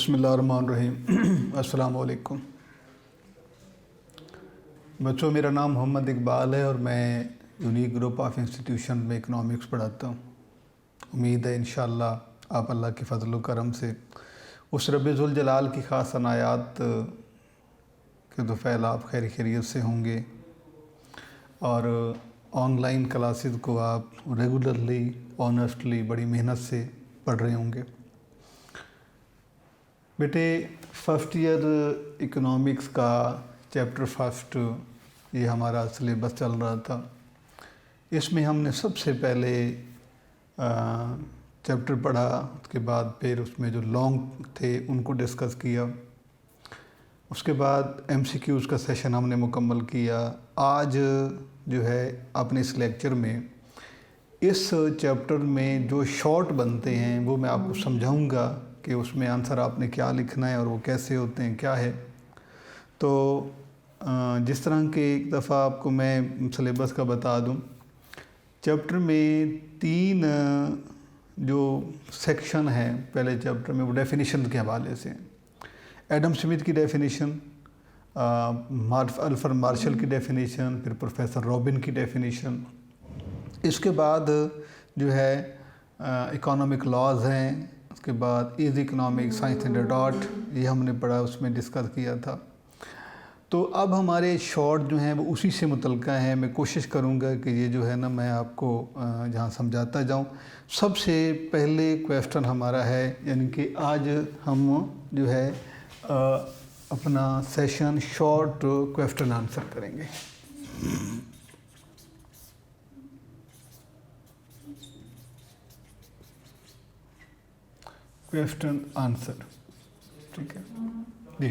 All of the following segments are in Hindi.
बिस्मिल्लाहिर्रहमानिर्रहीम। अस्सलाम वालेकुम बच्चों, मेरा नाम मोहम्मद इकबाल है और मैं यूनिक ग्रुप ऑफ इंस्टीट्यूशन में इकनॉमिक्स पढ़ाता हूँ। उम्मीद है इंशाअल्लाह आप अल्लाह के फजल करम से उस रब्बे ज़ुल जलाल की ख़ास अनायात के तो फैल आप खैर खैरियत से होंगे और ऑनलाइन क्लासेस को आप रेगुलरली ऑनेस्टली बड़ी मेहनत से पढ़ रहे होंगे। बेटे, फ़र्स्ट ईयर इकोनॉमिक्स का चैप्टर फर्स्ट ये हमारा सिलेबस चल रहा था। इसमें हमने सबसे पहले चैप्टर पढ़ा, उसके बाद फिर उसमें जो लॉन्ग थे उनको डिस्कस किया। उसके बाद एमसीक्यूज़ का सेशन हमने मुकम्मल किया। आज जो है अपने इस लेक्चर में इस चैप्टर में जो शॉर्ट बनते हैं वो मैं आपको समझाऊंगा कि उसमें आंसर आपने क्या लिखना है और वो कैसे होते हैं, क्या है। तो जिस तरह के एक दफ़ा आपको मैं सिलेबस का बता दूं, चैप्टर में 3 जो सेक्शन हैं पहले चैप्टर में वो डेफिनेशन के हवाले से एडम स्मिथ की डेफिनेशन, अल्फ्रेड मार्शल की डेफिनेशन, फिर प्रोफेसर रॉबिन की डेफिनेशन। इसके बाद जो है इकोनॉमिक लॉज हैं। उसके बाद is economic science and dot, ये हमने पढ़ा, उसमें डिस्कस किया था। तो अब हमारे शॉर्ट जो हैं वो उसी से मुतल्लिक़ हैं। मैं कोशिश करूँगा कि ये जो है ना मैं आपको जहाँ समझाता जाऊँ। सबसे पहले क्वेश्चन हमारा है, यानी कि आज हम जो है अपना सेशन शॉर्ट क्वेश्चन आंसर करेंगे। क्वेश्चन आंसर, ठीक है जी।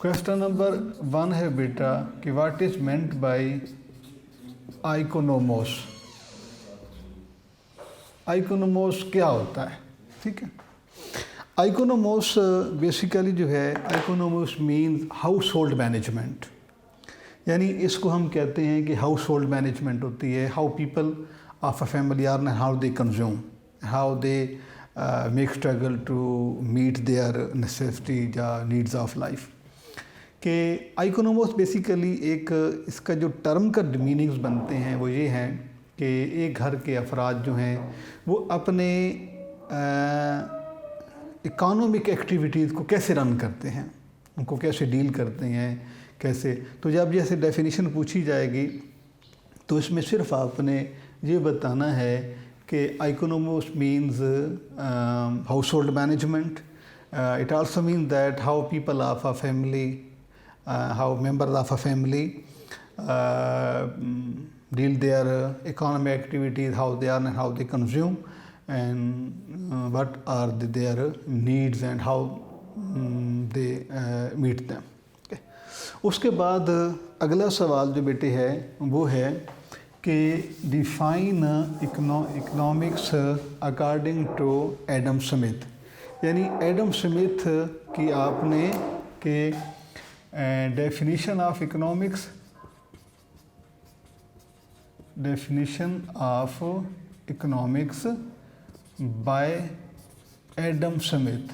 क्वेश्चन नंबर 1 है बेटा कि व्हाट इज़ मेंट बाय आइकोनोमोस। आइकोनोमोस क्या होता है, ठीक है। आइकोनोमोस बेसिकली जो है, आइकोनोमोस मीन्स हाउस होल्ड मैनेजमेंट, यानी इसको हम कहते हैं कि हाउस होल्ड मैनेजमेंट होती है। How people of a family are and how they consume, how they make struggle to meet their necessity या नीड्स ऑफ लाइफ। कि आइकोनोमोस बेसिकली एक इसका जो टर्म का मीनिंग्स बनते हैं वो ये हैं कि एक घर के अफराद जो हैं वो अपने इकोनॉमिक एक्टिविटीज़ को कैसे रन करते हैं, उनको कैसे डील करते हैं, कैसे। तो जब जैसे डेफिनेशन पूछी जाएगी तो इसमें सिर्फ आपने ये बताना है कि आइकोनोमोस means household management. It also means that how people of a family, how members of a family deal their economic activities, how they are and how they consume, and what are their needs and how they meet them. Okay. उसके बाद अगला सवाल जो बेटे है वो है कि define economics according to Adam Smith, यानी एडम स्मिथ की आपने कि definition of economics, definition of economics by Adam Smith.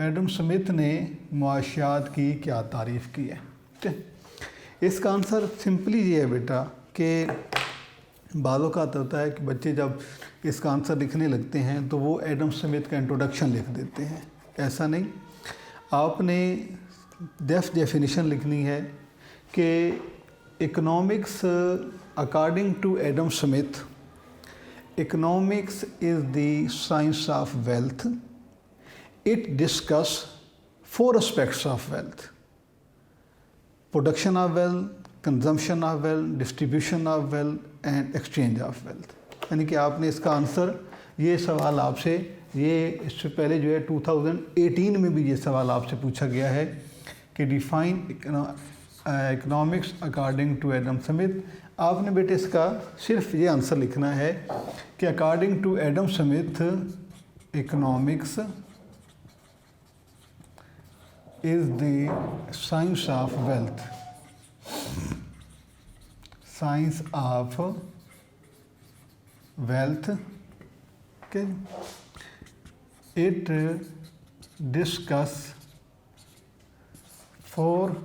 Adam Smith ने मुआशियात की क्या तारीफ़ की है, ठीक है। इसका आंसर सिंपली ये है बेटा कि बालों का होता है कि बच्चे जब इसका आंसर लिखने लगते हैं तो वो एडम स्मिथ का इंट्रोडक्शन लिख देते हैं। ऐसा नहीं, आपने डेफिनेशन लिखनी है कि economics according to Adam Smith, economics is the science of wealth. It discuss 4 aspects of wealth: production of wealth, consumption of wealth, distribution of wealth and exchange of wealth. यानी कि आपने इसका आंसर, ये सवाल आपसे, ये इससे पहले जो है 2018 में भी ये सवाल आपसे पूछा गया है कि define economics according to Adam Smith. आपने बेटे इसका सिर्फ ये आंसर लिखना है कि according to Adam Smith economics is the science of wealth, science of wealth. It discuss 4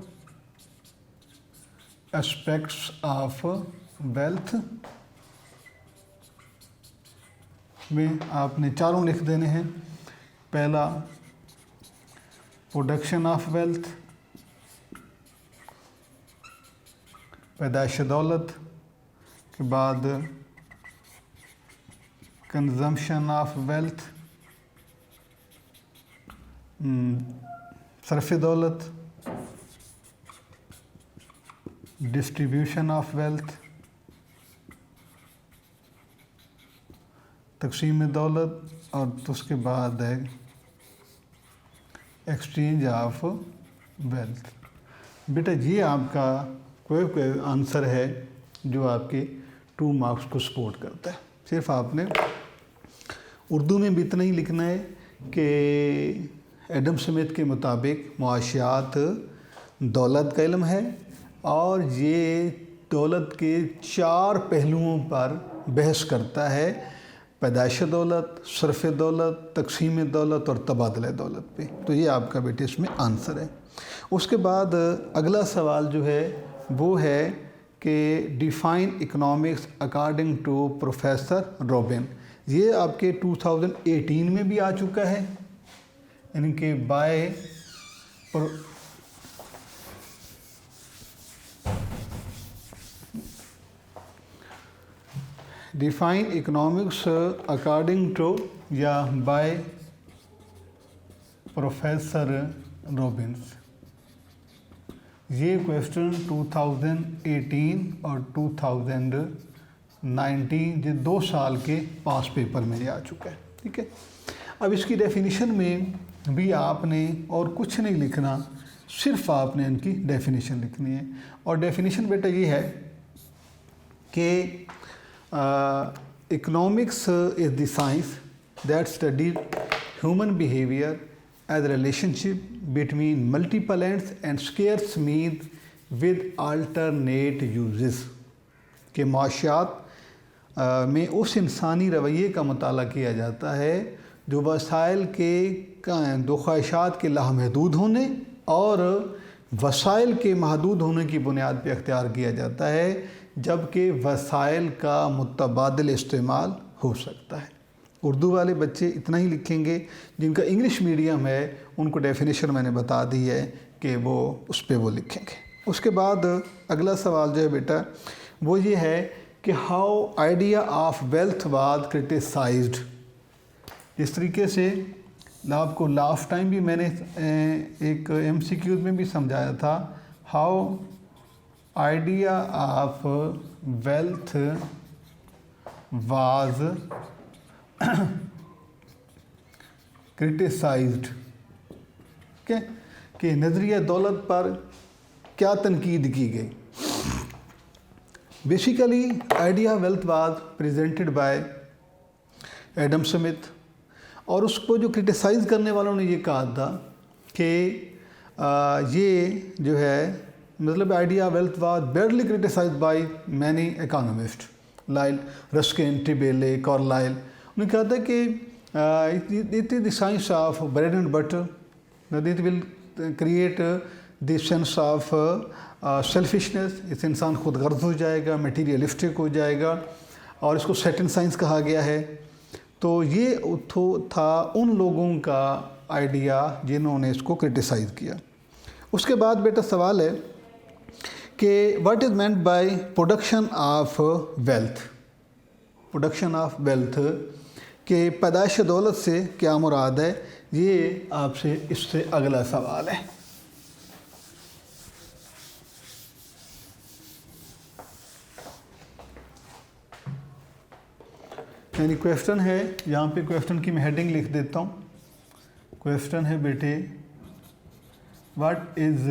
aspects of wealth. में आपने चारों लिख देने हैं। पहला प्रोडक्शन ऑफ वेल्थ, पैदाइश दौलत के बाद कंजम्पशन ऑफ वेल्थ, सरफ दौलत, डिस्ट्रीब्यूशन ऑफ वेल्थ, तकसीम दौलत, और उसके बाद है एक्सचेंज ऑफ वेल्थ। बेटा ये आपका कोई आंसर है जो आपके 2 मार्क्स को सपोर्ट करता है। सिर्फ आपने उर्दू में भी इतना ही लिखना है कि एडम स्मिथ के मुताबिक मुआशियात दौलत का इल्म है और ये दौलत के 4 पहलुओं पर बहस करता है, पैदाइश दौलत, सरफ दौलत, तकसीम दौलत और तबादला दौलत पे। तो ये आपका बेटे इसमें आंसर है। उसके बाद अगला सवाल जो है वो है कि define economics according to professor Robin. ये आपके 2018 में भी आ चुका है, यानी कि by define economics according to या बाय प्रोफेसर रॉबिन्स। ये क्वेश्चन 2018 और 2019 ये 2 साल के पास पेपर में आ चुका है। ठीक है, अब इसकी डेफिनेशन में भी आपने और कुछ नहीं लिखना, सिर्फ आपने इनकी डेफिनेशन लिखनी है। और डेफिनेशन बेटा ये है कि economics is the science that studies human behavior as a relationship between multiple ends and scarce means with alternate uses। के माशियात में उस इंसानी रवैये का मुताला किया जाता है जो वसाइल के दो ख्वाहिशात के लामहदूद होने और वसाइल के महदूद होने की बुनियाद पर अख्तियार किया जाता है, जबकि वसाइल का मुतबादिल इस्तेमाल हो सकता है। उर्दू वाले बच्चे इतना ही लिखेंगे, जिनका इंग्लिश मीडियम है उनको डेफिनेशन मैंने बता दी है कि वो उस पर वो लिखेंगे। उसके बाद अगला सवाल जो है बेटा वो ये है कि how idea of wealth was criticised. इस तरीके से आपको लास्ट टाइम भी मैंने एक MCQ में भी समझाया था, how idea of wealth was criticised. क्या कि नज़रिया दौलत पर क्या तनकीद की गई। Basically idea wealth was presented by Adam Smith, और उसको जो क्रिटिसाइज़ करने वालों ने ये कहा था कि ये जो है मतलब idea wealth was badly criticized by many economist like Ruskin, Tibele, Carlyle. उन्होंने कहा था कि it is the science of bread and butter, it will create the sense of selfishness. इससे इंसान खुद गर्ज हो जाएगा, मटीरियलिस्टिक हो जाएगा, और इसको सेटन साइंस कहा गया है। तो ये था उन लोगों का आइडिया जिन्होंने इसको क्रिटिसाइज़ किया। उसके बाद बेटा सवाल है कि what is meant by production of wealth. Production of wealth के पैदाइश दौलत से क्या मुराद है, ये आपसे इससे अगला सवाल है। यानी क्वेश्चन है, यहाँ पे क्वेश्चन की मैं हेडिंग लिख देता हूँ। क्वेश्चन है बेटे, what is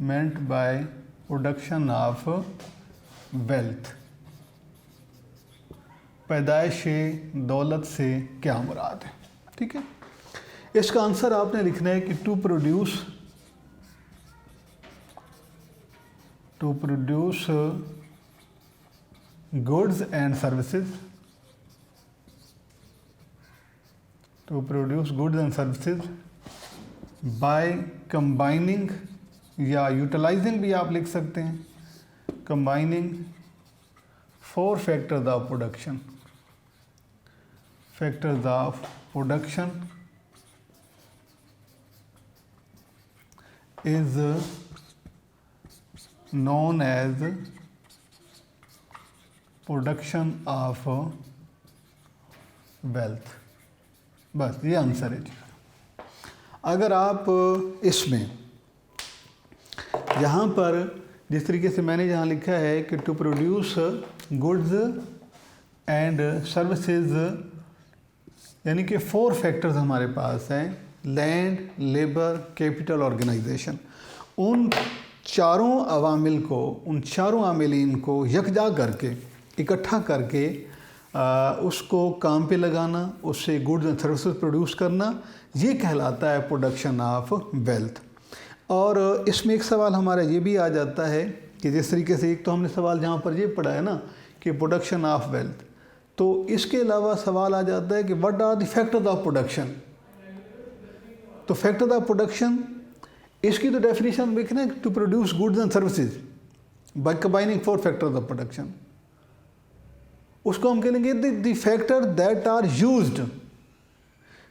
meant by production of wealth. पैदाइश दौलत से क्या मुराद है। ठीक है, इसका आंसर आपने लिखना है कि to produce goods and services to produce goods and services by combining या यूटिलाइजिंग भी आप लिख सकते हैं, combining 4 factors of production, factors of production is known as production of wealth। बस ये आंसर है जी। अगर आप इसमें यहाँ पर जिस तरीके से मैंने यहाँ लिखा है कि to produce goods and services, यानी कि 4 फैक्टर्स हमारे पास हैं, लैंड, लेबर, कैपिटल, ऑर्गेनाइजेशन। उन चारों अवामिल को, उन चारों आमिलीन को यकजा करके, इकट्ठा करके उसको काम पे लगाना, उससे गुड्स एंड सर्विसेज प्रोड्यूस करना, ये कहलाता है प्रोडक्शन ऑफ वेल्थ। और इसमें एक सवाल हमारा ये भी आ जाता है कि जिस तरीके से एक तो हमने सवाल जहाँ पर ये पढ़ा है ना कि प्रोडक्शन ऑफ वेल्थ, तो इसके अलावा सवाल आ जाता है कि what are the factors of production. तो फैक्टर्स ऑफ प्रोडक्शन, इसकी तो डेफिनेशन लिखना है to produce goods and services by combining 4 factors of production. उसको हम कहेंगे the factor that are used,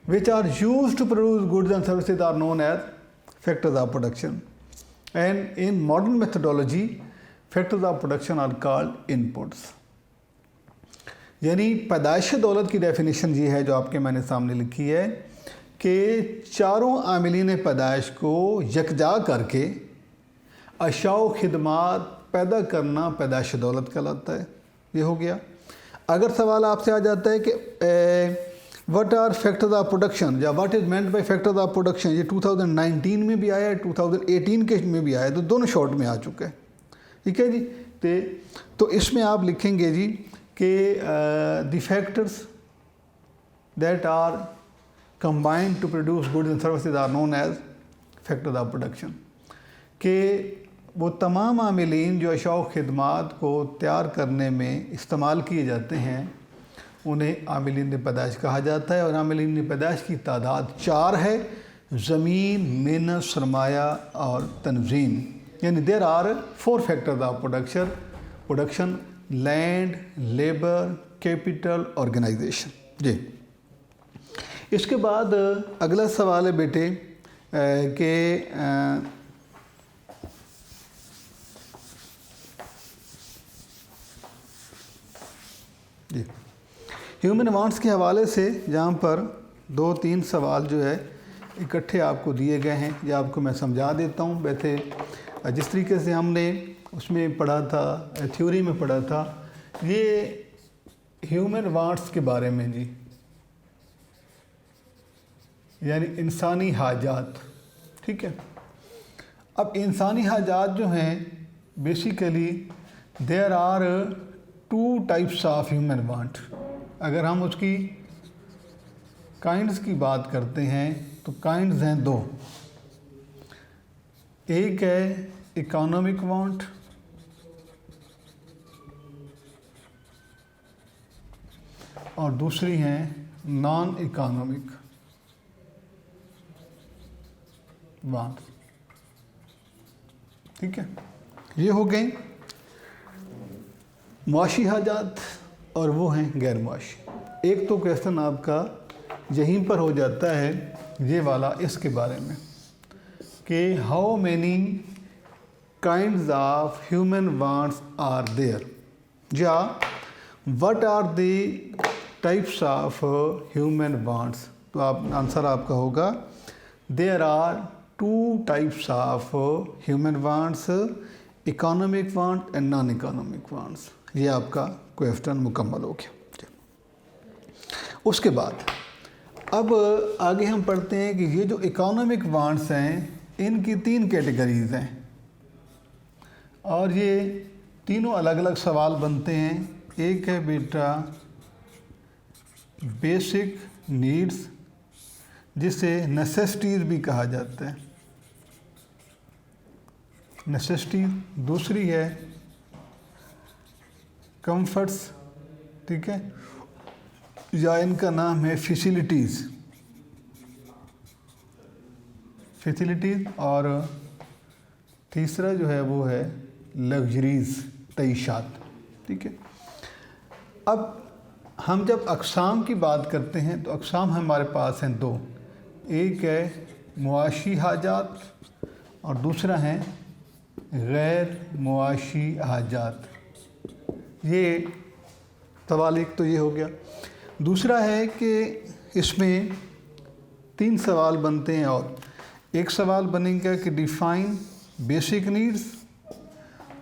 which are used to produce goods and services are known as factors of production, and in modern methodology factors of production are called inputs। यानी पैदाइश दौलत की डेफिनेशन ये है जो आपके मैंने सामने लिखी है कि चारों आमिलीन पैदाइश को यकजा करके अशाओ खिदमात पैदा करना पैदाइश दौलत कहलाता है। ये हो गया। अगर सवाल आपसे आ जाता है कि what are factors of production या what is meant by factors of production, ये 2019 में भी आया है, 2018 के में भी आया है, तो दोनों शॉर्ट में आ चुका है। ठीक है जी। तो इसमें आप लिखेंगे जी कि the factors that are combined to produce goods and services are known as factors of production, कि वो तमाम आमिलीन जो अशाओ खिदमात को तैयार करने में इस्तेमाल किए जाते हैं उन्हें आमिलीन पैदाइश कहा जाता है। और आमिलीन पैदाइश की तादाद 4 है, ज़मीन, मेहनत, सरमाया और तंजीम। यानी there are 4 factors of production, land, labour, capital, organisation. जी। इसके बाद अगला सवाल है बेटे कि जी ह्यूमन वांट्स के हवाले से जहाँ पर 2-3 सवाल जो है इकट्ठे आपको दिए गए हैं, या आपको मैं समझा देता हूँ। वैसे जिस तरीके से हमने उसमें पढ़ा था, थ्योरी में पढ़ा था, ये ह्यूमन वांट्स के बारे में जी, यानी इंसानी हाजात। ठीक है। अब इंसानी हाजात जो हैं basically there are 2 types of human want. अगर हम उसकी काइंड्स की बात करते हैं तो काइंड्स हैं 2। एक है इकोनॉमिक वांट और दूसरी है नॉन इकोनॉमिक वांट। ठीक है। ये हो गए मुआशी हाजात और वो हैं गैर मुआशी। एक तो क्वेश्चन आपका यहीं पर हो जाता है ये वाला इसके बारे में कि how many kinds of human wants are there, या what are the types of human wants. तो आप आंसर आपका होगा there are 2 types of human wants, economic want and non economic wants. ये आपका क्वेश्चन मुकम्मल हो गया। उसके बाद अब आगे हम पढ़ते हैं कि ये जो इकोनॉमिक वांट्स हैं इनकी 3 कैटेगरीज हैं और ये तीनों अलग अलग सवाल बनते हैं। एक है बेटा बेसिक नीड्स, जिसे नेसेसिटीज़ भी कहा जाता है, नेसेसिटी। दूसरी है कंफर्ट्स, ठीक है, या इनका नाम है फैसिलिटीज़। फैसिलिटीज़, और तीसरा जो है वो है लग्जरीज़, तईशात। ठीक है। अब हम जब अक़साम की बात करते हैं तो अक़साम हमारे पास हैं दो, एक है मुआशी हाजात और दूसरा है गैर मुआशी हाजात। ये सवाल एक तो ये हो गया। दूसरा है कि इसमें 3 सवाल बनते हैं, और एक सवाल बनेगा कि define basic needs,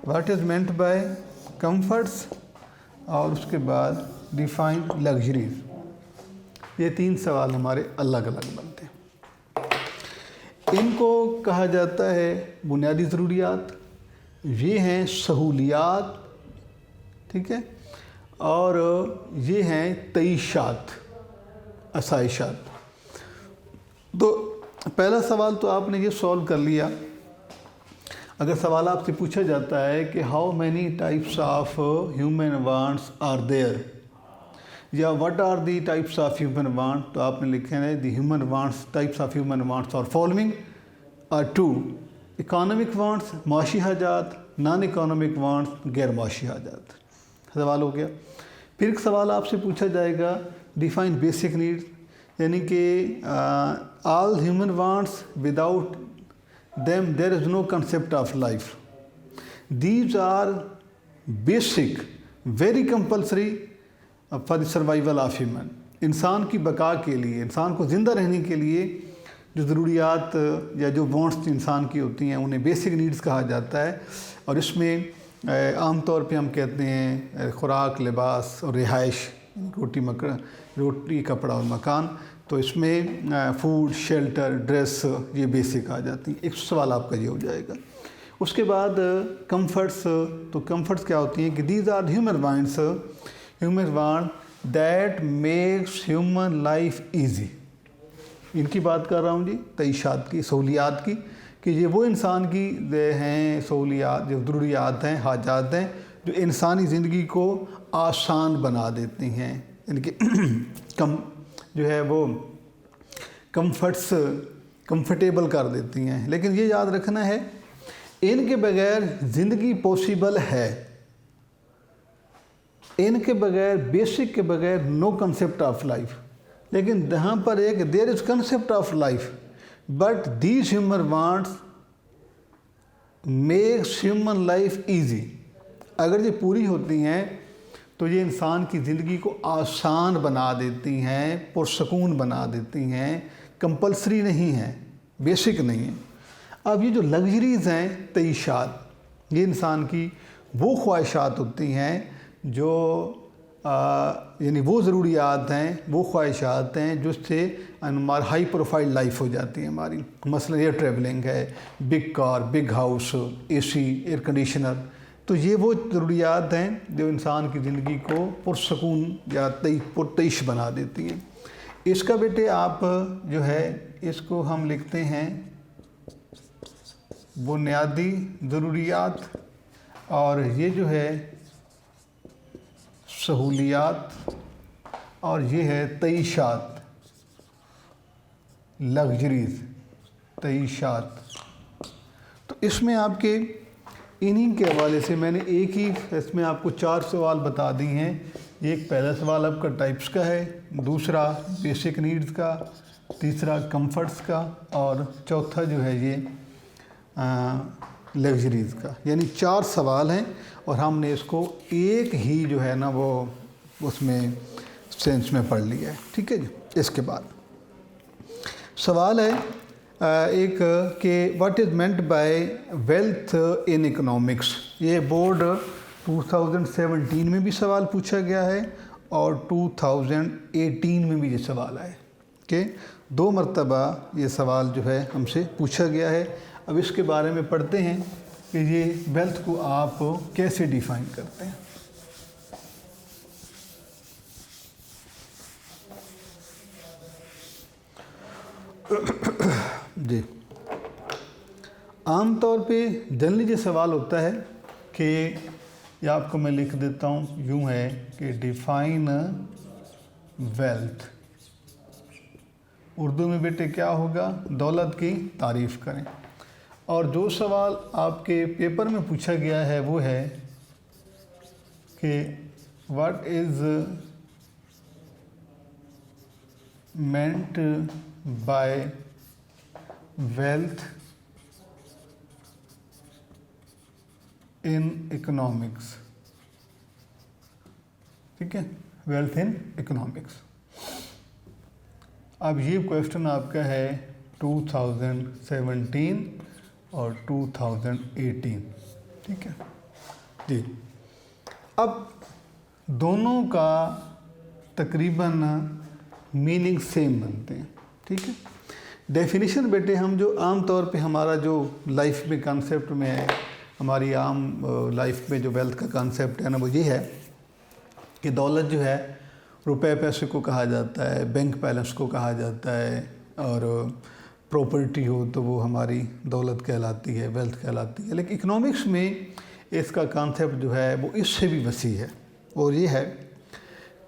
what is meant by comforts, और उसके बाद डिफ़ाइन लग्जरीज। ये 3 सवाल हमारे अलग अलग बनते हैं। इनको कहा जाता है बुनियादी ज़रूरियात, ये हैं सहूलियात, ठीक है, और ये हैं तईशात, आसाइशात। तो पहला सवाल तो आपने ये सॉल्व कर लिया। अगर सवाल आपसे पूछा जाता है कि how many types of human wants are there, या what are the types of human want, तो आपने लिखे है the human wants, types of human wants और फॉलोइंग आर 2 इकोनॉमिक वांट्स माशी हाजात, नॉन इकोनॉमिक वांट्स गैर माशी हाजात। सवाल हो गया। फिर एक सवाल आपसे पूछा जाएगा डिफाइन बेसिक नीड्स, यानी कि all human wants without them there is no concept of life. These are basic, very compulsory for the survival of human. इंसान की बका के लिए, इंसान को ज़िंदा रहने के लिए जो ज़रूरियात या जो वांट्स इंसान की होती हैं उन्हें बेसिक नीड्स कहा जाता है। और इसमें आम तौर पे हम कहते हैं खुराक, लिबास और रिहाइश, रोटी कपड़ा और मकान। तो इसमें फूड, शेल्टर, ड्रेस, ये बेसिक आ जाती हैं। एक सवाल आपका ये हो जाएगा। उसके बाद कंफर्ट्स, तो कंफर्ट्स क्या होती हैं कि these are human want that makes human life easy. इनकी बात कर रहा हूँ जी, तईशात की, सहूलियात की, कि ये वो इंसान की हैं सहूलियात, जो ज़रूरियात हैं, हाजात हैं, जो इंसानी ज़िंदगी को आसान बना देती हैं, यानी कि जो है वो कंफर्टेबल कर देती हैं। लेकिन ये याद रखना है, इनके बगैर ज़िंदगी पॉसिबल है, इनके बगैर, बेसिक के बगैर नो कंसेप्ट ऑफ लाइफ। लेकिन यहाँ पर एक there is concept of life, but these human wants makes human life easy. अगर ये पूरी होती हैं तो ये इंसान की ज़िंदगी को आसान बना देती हैं, पुरसकून बना देती हैं, कंपल्सरी नहीं हैं, बेसिक नहीं है। अब ये जो लग्जरीज़ हैं, तईशात, ये इंसान की वो ख्वाहिशात होती हैं जो यानी वो ज़रूरियात हैं, वो ख्वाहिशात हैं जिससे हमारी हाई प्रोफाइल लाइफ हो जाती है हमारी। मसलन एयर ट्रैवलिंग है, big car, big house, AC, air conditioner. तो ये वो ज़रूरियात हैं जो इंसान की ज़िंदगी को पुरसकून या पुरतईश बना देती हैं। इसका बेटे आप जो है इसको हम लिखते हैं बुनियादी ज़रूरियात, और ये जो है सहूलियात, और ये है तईशात, लग्जरीज़, तईशात। तो इसमें आपके इन्हीं के हवाले से मैंने एक ही इसमें आपको 4 सवाल बता दी हैं। एक पहला सवाल आपका टाइप्स का है, दूसरा बेसिक नीड्स का, तीसरा कंफर्ट्स का, और चौथा जो है ये लग्जरीज़ का। यानी 4 सवाल हैं और हमने इसको एक ही जो है ना वो उसमें सेंस में पढ़ लिया है। ठीक है जी। इसके बाद सवाल है एक कि what is meant by wealth in economics. ये बोर्ड 2017 में भी सवाल पूछा गया है और 2018 में भी ये सवाल आए कि 2 मरतबा ये सवाल जो है हमसे पूछा गया है। अब इसके बारे में पढ़ते हैं कि ये वेल्थ को आप कैसे डिफ़ाइन करते हैं। जी, आम तौर पे जनरली ये सवाल होता है कि या आपको मैं लिख देता हूँ, यूँ है कि डिफ़ाइन वेल्थ। उर्दू में बेटे क्या होगा, दौलत की तारीफ़ करें। और जो सवाल आपके पेपर में पूछा गया है वो है कि what is meant by wealth in economics। ठीक है, वेल्थ इन इकोनॉमिक्स। अब ये क्वेश्चन आपका है 2017 और 2018। ठीक है जी। अब दोनों का तकरीबन मीनिंग सेम बनते हैं। ठीक है, डेफिनेशन बेटे हम जो आम तौर पे हमारा जो लाइफ में कॉन्सेप्ट में है, हमारी आम लाइफ में जो वेल्थ का कॉन्सेप्ट है ना, वो ये है कि दौलत जो है रुपए पैसे को कहा जाता है, बैंक बैलेंस को कहा जाता है, और प्रॉपर्टी हो तो वो हमारी दौलत कहलाती है, वेल्थ कहलाती है। लेकिन इकोनॉमिक्स में इसका कॉन्सेप्ट जो है वो इससे भी वसी है, और ये है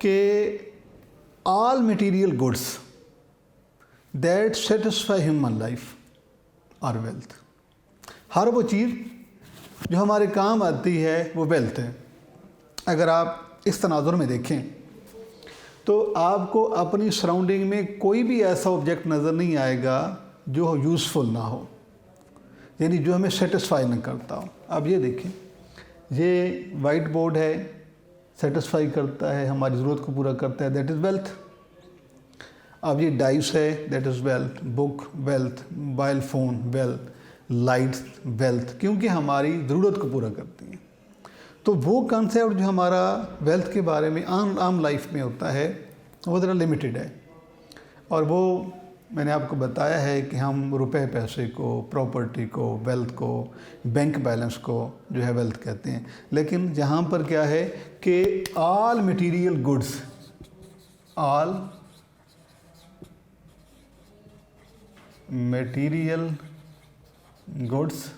कि all material goods that satisfy human life are wealth। हर वो चीज़ जो हमारे काम आती है वो वेल्थ है। अगर आप इस तनाजुर में देखें तो आपको अपनी सराउंडिंग में कोई भी ऐसा ऑब्जेक्ट नज़र नहीं आएगा जो यूज़फुल ना हो, यानी जो हमें सेटिस्फाई ना करता हो। अब ये देखें, ये वाइट बोर्ड है, सेटिस्फाई करता है, हमारी ज़रूरत को पूरा करता है, दैट इज़ वेल्थ। अब ये डाइस है, that is wealth. Book wealth, mobile phone wealth, lights wealth, क्योंकि हमारी ज़रूरत को पूरा करती हैं। तो वो कंसेप्ट जो हमारा वेल्थ के बारे में आम लाइफ में होता है वो ज़रा लिमिटेड है, और वो मैंने आपको बताया है कि हम रुपए पैसे को, प्रॉपर्टी को, वेल्थ को, बैंक बैलेंस को जो है वेल्थ कहते हैं। लेकिन यहाँ पर क्या है कि all material goods, all material goods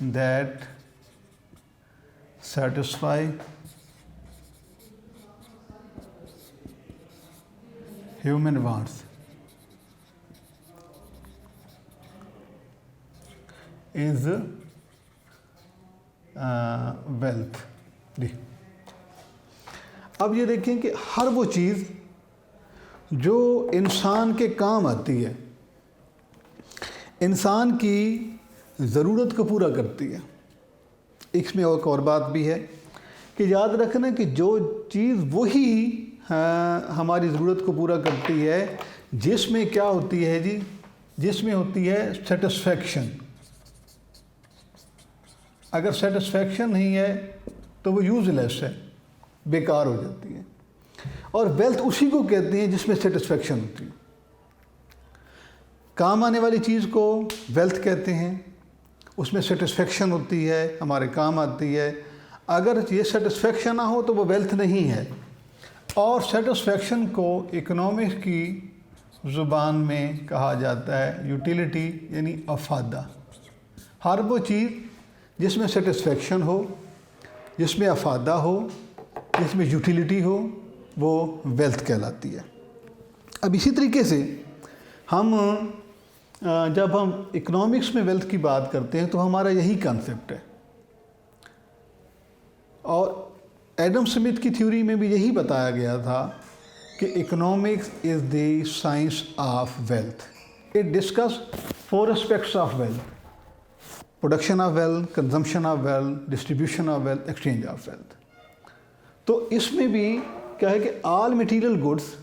that satisfy human wants is wealth। जी, अब ये देखें कि हर वो चीज़ जो इंसान के काम आती है, इंसान की ज़रूरत को पूरा करती है। इसमें एक और बात भी है कि याद रखना कि जो चीज़ वही हमारी ज़रूरत को पूरा करती है जिसमें क्या होती है जी, जिसमें होती है सेटिस्फैक्शन। अगर सेटिस्फैक्शन नहीं है तो वो यूज़लेस है, बेकार हो जाती है। और वेल्थ उसी को कहते हैं जिसमें सेटिस्फैक्शन होती है। काम आने वाली चीज़ को वेल्थ कहते हैं, उसमें सेटिस्फेक्शन होती है, हमारे काम आती है। अगर ये सेटिस्फेक्शन ना हो तो वो वेल्थ नहीं है। और सेटिस्फेक्शन को इकोनॉमिक्स की ज़ुबान में कहा जाता है यूटिलिटी, यानी अफादा। हर वो चीज़ जिसमें सेटिस्फेक्शन हो, जिसमें अफादा हो, जिसमें यूटिलिटी हो, वो वेल्थ कहलाती है। अब इसी तरीके से हम जब हम इकोनॉमिक्स में वेल्थ की बात करते हैं तो हमारा यही कॉन्सेप्ट है, और एडम स्मिथ की थ्योरी में भी यही बताया गया था कि economics is the science of wealth. It discuss 4 aspects of wealth: production of wealth, consumption of wealth, distribution of wealth, exchange of wealth. तो इसमें भी क्या है कि all material goods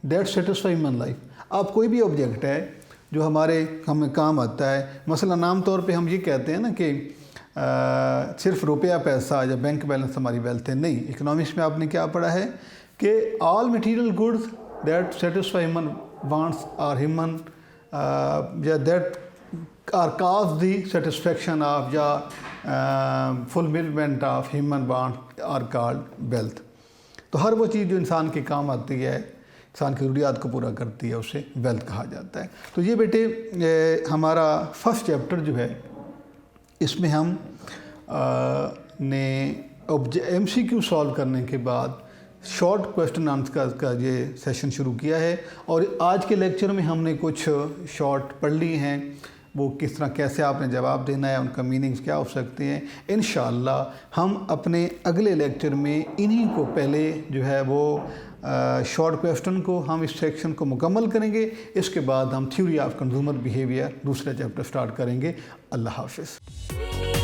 that satisfy human life. अब कोई भी ऑब्जेक्ट है जो हमें काम आता है, मसलन आम तौर पे हम ये कहते हैं ना कि सिर्फ रुपया पैसा या बैंक बैलेंस हमारी वेल्थ है। नहीं, इकोनॉमिक्स में आपने क्या पढ़ा है कि all material goods that satisfy human wants और ह्यूमन या that are cause the satisfaction of या fulfilment of human want are called wealth. तो हर वो चीज़ जो इंसान के काम आती है, इंसान की ज़रूरियात को पूरा करती है, उसे वेल्थ कहा जाता है। तो ये बेटे हमारा फर्स्ट चैप्टर जो है, इसमें हम ने MCQ सॉल्व करने के बाद शॉर्ट क्वेश्चन आंसर का ये सेशन शुरू किया है। और आज के लेक्चर में हमने कुछ शॉर्ट पढ़ ली हैं, वो किस तरह कैसे आपने जवाब देना है, उनका मीनिंग्स क्या हो सकते हैं। इंशाअल्लाह हम अपने अगले लेक्चर में इन्हीं को पहले जो है वो शॉर्ट क्वेश्चन को हम इस सेक्शन को मुकम्मल करेंगे। इसके बाद हम थ्योरी ऑफ कंज्यूमर बिहेवियर दूसरा चैप्टर स्टार्ट करेंगे। अल्लाह हाफ़िज़।